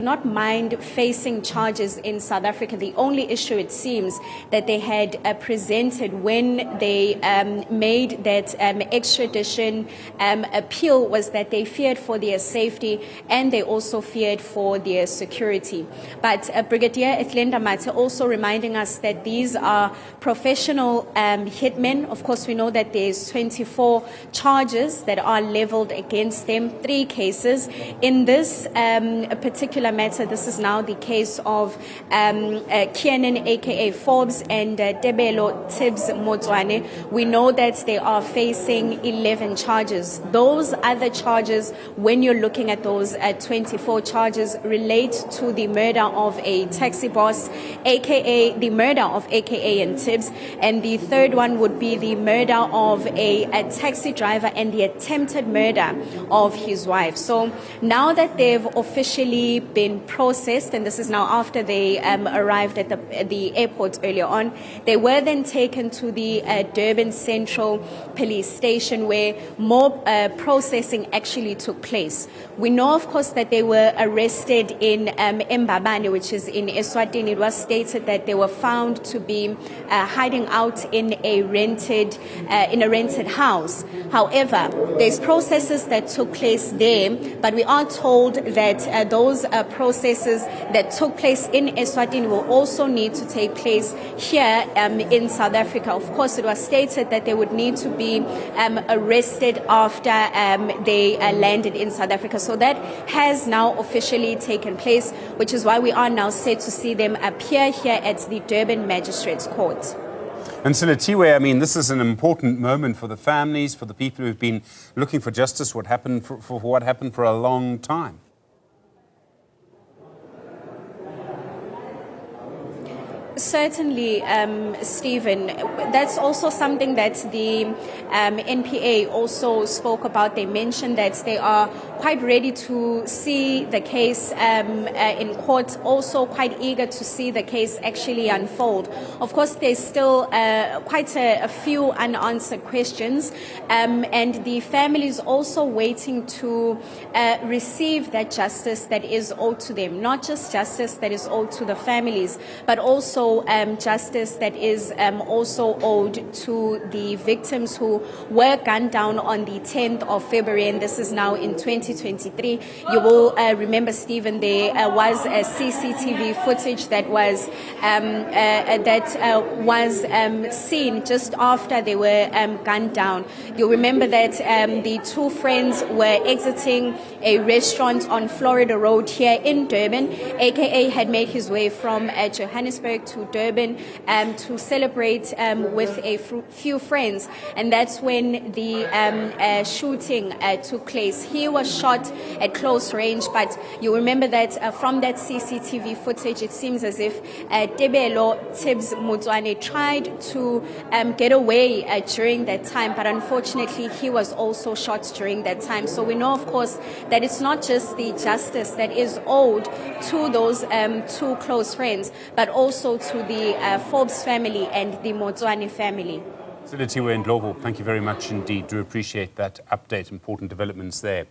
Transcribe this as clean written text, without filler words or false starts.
Not mind facing charges in South Africa. The only issue, it seems, that they had presented when they made that extradition appeal was that they feared for their safety and they also feared for their security. But Brigadier Etlenda Mathe also reminding us that these are professional hitmen. Of course, we know that there's 24 charges that are leveled against them, 3 cases. In this particular matter, this is now the case of Kiernan, aka Forbes, and Tebelo Tibbs Motswane. We know that they are facing 11 charges. Those other charges, when you're looking at those 24 charges, relate to the murder of a taxi boss, aka the murder of aka and Tibbs, and the third one would be the murder of a taxi driver and the attempted murder of his wife. So now that they've officially been processed, and this is now after they arrived at the airport earlier on, they were then taken to the Durban Central Police Station where more processing actually took place. We know, of course, that they were arrested in Mbabane, which is in Eswatini. It was stated that they were found to be hiding out in a rented house. However, there's processes that took place there, but we are told that those processes that took place in Eswatini will also need to take place here in South Africa. Of course, it was stated that they would need to be arrested after they landed in South Africa. So that has now officially taken place, which is why we are now set to see them appear here at the Durban Magistrates Court. And Siletiwe, I mean, this is an important moment for the families, for the people who've been looking for justice, what happened for what happened for a long time. Certainly, Stephen, that's also something that the NPA also spoke about. They mentioned that they are quite ready to see the case in court, also quite eager to see the case actually unfold. Of course, there's still quite a few unanswered questions, and the family is also waiting to receive that justice that is owed to them. Not just justice that is owed to the families, but also justice that is also owed to the victims who were gunned down on the 10th of February, and this is now in 2023. You will remember, Stephen, there was a CCTV footage that was seen just after they were gunned down. You'll remember that the 2 friends were exiting a restaurant on Florida Road here in Durban. AKA had made his way from Johannesburg to Durban to celebrate with a few friends, and that's when the shooting took place. He was shot at close range, but you remember that from that CCTV footage, it seems as if Tebelo Tibbs Motswane tried to get away during that time, but unfortunately he was also shot during that time. So we know, of course, that it's not just the justice that is owed to those 2 close friends, but also to the Forbes family and the Motswane family. Siletiwe and Ndlovu, thank you very much indeed. Do appreciate that update, important developments there.